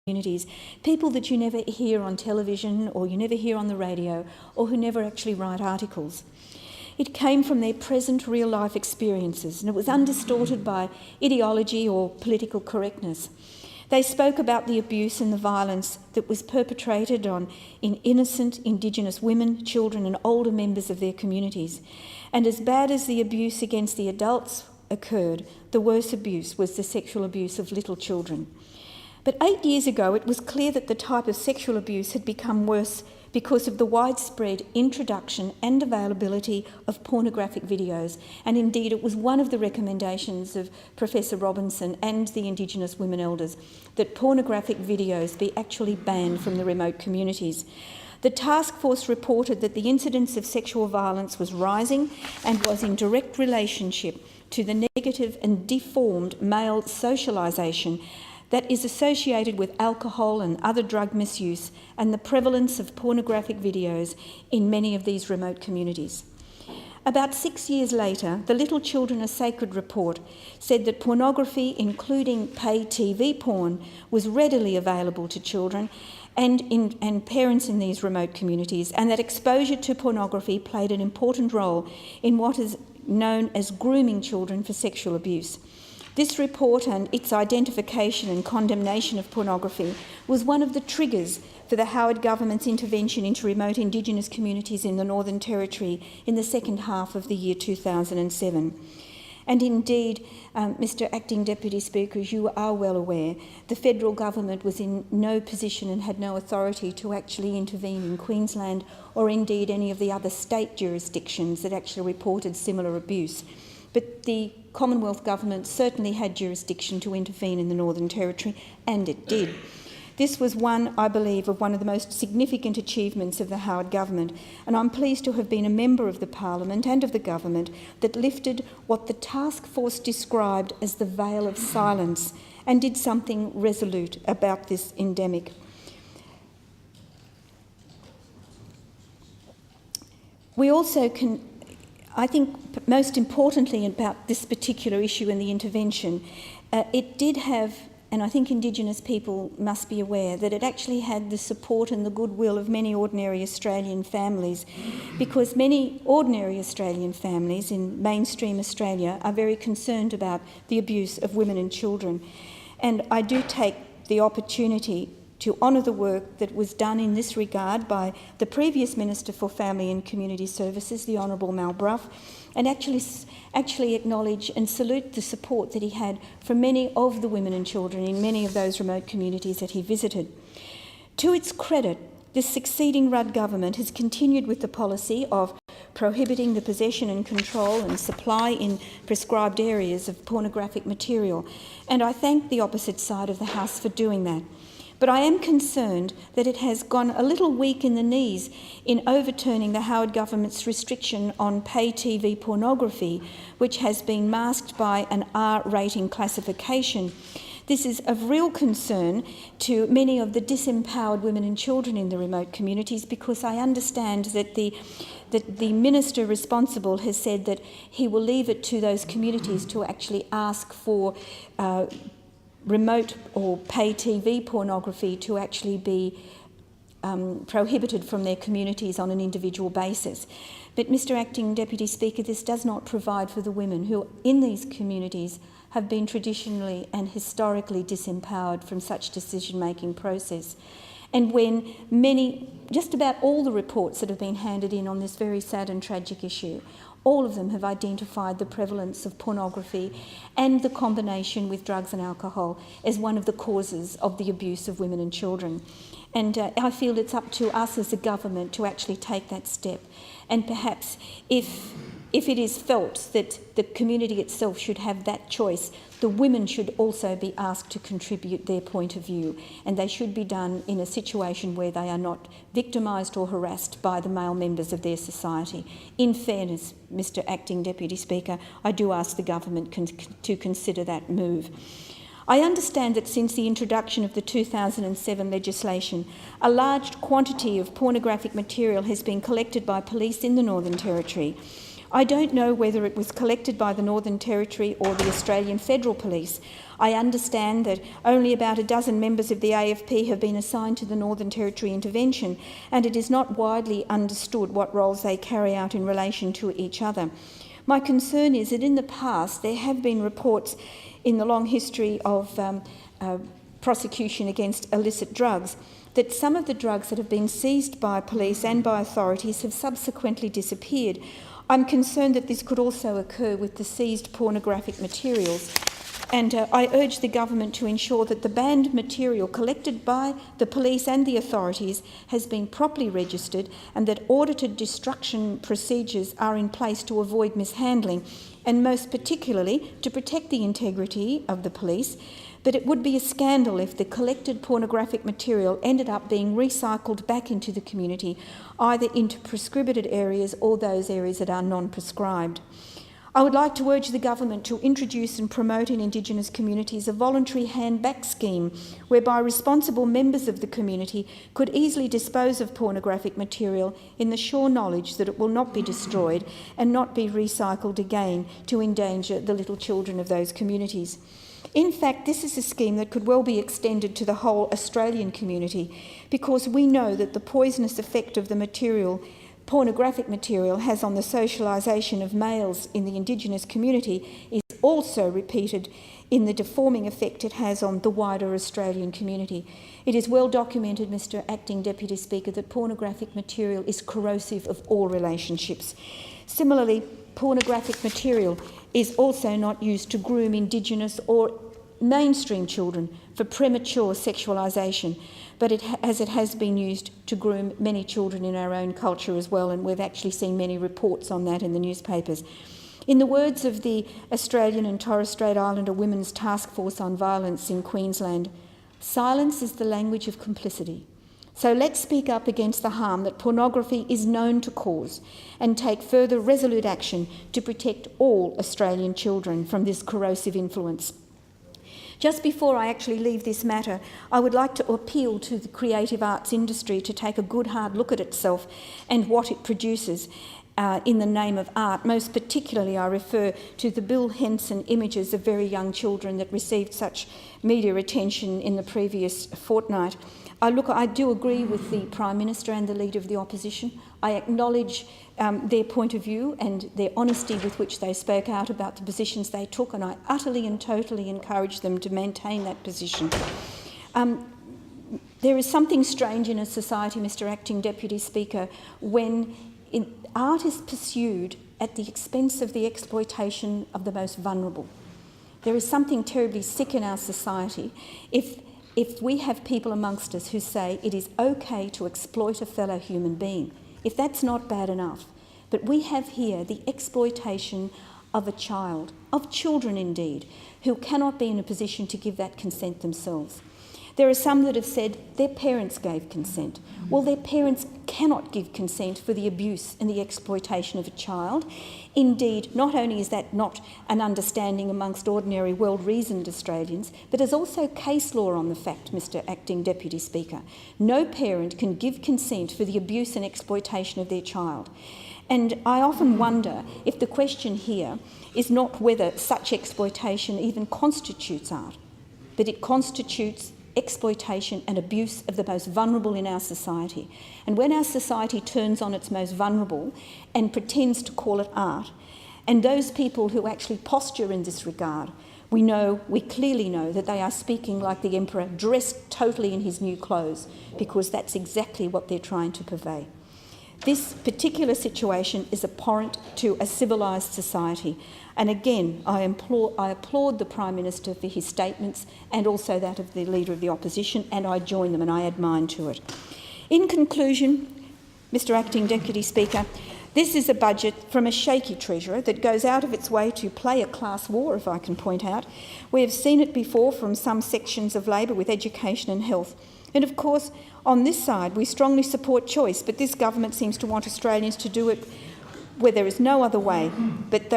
communities, people that you never hear on television or you never hear on the radio or who never actually write articles. It came from their present real-life experiences, and it was undistorted by ideology or political correctness. They spoke about the abuse and the violence that was perpetrated on innocent Indigenous women, children and older members of their communities. And as bad as the abuse against the adults occurred, the worst abuse was the sexual abuse of little children. But 8 years ago, it was clear that the type of sexual abuse had become worse because of the widespread introduction and availability of pornographic videos. And indeed, it was one of the recommendations of Professor Robinson and the Indigenous women elders that pornographic videos be actually banned from the remote communities. The task force reported that the incidence of sexual violence was rising and was in direct relationship to the negative and deformed male socialisation that is associated with alcohol and other drug misuse and the prevalence of pornographic videos in many of these remote communities. About 6 years later, the Little Children Are Sacred report said that pornography, including pay TV porn, was readily available to children and parents in these remote communities, and that exposure to pornography played an important role in what is known as grooming children for sexual abuse. This report and its identification and condemnation of pornography was one of the triggers for the Howard government's intervention into remote Indigenous communities in the Northern Territory in the second half of the year 2007. And indeed, Mr Acting Deputy Speaker, as you are well aware, the federal government was in no position and had no authority to actually intervene in Queensland or indeed any of the other state jurisdictions that actually reported similar abuse. But the Commonwealth Government certainly had jurisdiction to intervene in the Northern Territory, and it did. This was one, I believe, of one of the most significant achievements of the Howard Government, and I'm pleased to have been a member of the Parliament and of the Government that lifted what the task force described as the veil of silence and did something resolute about this endemic. We also can, I think most importantly about this particular issue and the intervention, it did have, and I think Indigenous people must be aware, that it actually had the support and the goodwill of many ordinary Australian families, because many ordinary Australian families in mainstream Australia are very concerned about the abuse of women and children. And I do take the opportunity to honour the work that was done in this regard by the previous Minister for Family and Community Services, the Honourable Mal Brough, and actually acknowledge and salute the support that he had from many of the women and children in many of those remote communities that he visited. To its credit, this succeeding Rudd government has continued with the policy of prohibiting the possession and control and supply in prescribed areas of pornographic material, and I thank the opposite side of the House for doing that. But I am concerned that it has gone a little weak in the knees in overturning the Howard government's restriction on pay TV pornography, which has been masked by an R rating classification. This is of real concern to many of the disempowered women and children in the remote communities, because I understand that the minister responsible has said that he will leave it to those communities to actually ask for remote or pay TV pornography to actually be prohibited from their communities on an individual basis. But, Mr Acting Deputy Speaker, this does not provide for the women who in these communities have been traditionally and historically disempowered from such decision-making process. And when just about all the reports that have been handed in on this very sad and tragic issue, all of them have identified the prevalence of pornography and the combination with drugs and alcohol as one of the causes of the abuse of women and children. And I feel it's up to us as a government to actually take that step. And perhaps if it is felt that the community itself should have that choice, the women should also be asked to contribute their point of view, and they should be done in a situation where they are not victimised or harassed by the male members of their society. In fairness, Mr Acting Deputy Speaker, I do ask the government to consider that move. I understand that since the introduction of the 2007 legislation, a large quantity of pornographic material has been collected by police in the Northern Territory. I don't know whether it was collected by the Northern Territory or the Australian Federal Police. I understand that only about a dozen members of the AFP have been assigned to the Northern Territory intervention, and it is not widely understood what roles they carry out in relation to each other. My concern is that in the past there have been reports in the long history of prosecution against illicit drugs that some of the drugs that have been seized by police and by authorities have subsequently disappeared. I'm concerned that this could also occur with the seized pornographic materials, and I urge the government to ensure that the banned material collected by the police and the authorities has been properly registered, and that audited destruction procedures are in place to avoid mishandling, and most particularly to protect the integrity of the police. But it would be a scandal if the collected pornographic material ended up being recycled back into the community, either into prescribed areas or those areas that are non-prescribed. I would like to urge the government to introduce and promote in Indigenous communities a voluntary hand-back scheme whereby responsible members of the community could easily dispose of pornographic material in the sure knowledge that it will not be destroyed and not be recycled again to endanger the little children of those communities. In fact, this is a scheme that could well be extended to the whole Australian community, because we know that the poisonous effect of the material, pornographic material, has on the socialisation of males in the Indigenous community is also repeated in the deforming effect it has on the wider Australian community. It is well documented, Mr. Acting Deputy Speaker, that pornographic material is corrosive of all relationships. Similarly, pornographic material is also not used to groom Indigenous or mainstream children for premature sexualisation, but as it has been used to groom many children in our own culture as well, and we've actually seen many reports on that in the newspapers. In the words of the Australian and Torres Strait Islander Women's Task Force on Violence in Queensland, silence is the language of complicity. So let's speak up against the harm that pornography is known to cause and take further resolute action to protect all Australian children from this corrosive influence. Just before I actually leave this matter, I would like to appeal to the creative arts industry to take a good hard look at itself and what it produces in the name of art. Most particularly, I refer to the Bill Henson images of very young children that received such media attention in the previous fortnight. I do agree with the Prime Minister and the Leader of the Opposition. I acknowledge their point of view and their honesty with which they spoke out about the positions they took, and I utterly and totally encourage them to maintain that position. There is something strange in a society, Mr. Acting Deputy Speaker, when art is pursued at the expense of the exploitation of the most vulnerable. There is something terribly sick in our society if we have people amongst us who say it is okay to exploit a fellow human being, if that's not bad enough. But we have here the exploitation of a child, of children indeed, who cannot be in a position to give that consent themselves. There are some that have said their parents gave consent. Well, their parents cannot give consent for the abuse and the exploitation of a child. Indeed, not only is that not an understanding amongst ordinary well-reasoned Australians, but there's also case law on the fact, Mr. Acting Deputy Speaker. No parent can give consent for the abuse and exploitation of their child. And I often wonder if the question here is not whether such exploitation even constitutes art, but it constitutes exploitation and abuse of the most vulnerable in our society. And when our society turns on its most vulnerable and pretends to call it art, and those people who actually posture in this regard, we clearly know that they are speaking like the emperor, dressed totally in his new clothes, because that's exactly what they're trying to purvey. This particular situation is abhorrent to a civilised society. And again, I applaud the Prime Minister for his statements and also that of the Leader of the Opposition, and I join them and I add mine to it. In conclusion, Mr. Acting Deputy Speaker, this is a budget from a shaky Treasurer that goes out of its way to play a class war, if I can point out. We have seen it before from some sections of Labor with education and health. And of course, on this side, we strongly support choice, but this government seems to want Australians to do it where there is no other way, but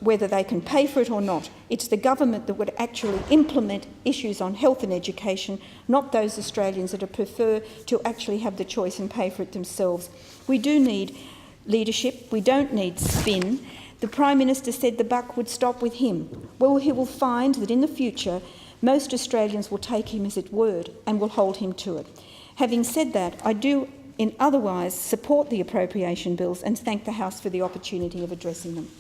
whether they can pay for it or not. It's the government that would actually implement issues on health and education, not those Australians that prefer to actually have the choice and pay for it themselves. We do need leadership. We don't need spin. The Prime Minister said the buck would stop with him. Well, he will find that in the future, most Australians will take him as his word and will hold him to it. Having said that, I do otherwise support the appropriation bills and thank the House for the opportunity of addressing them.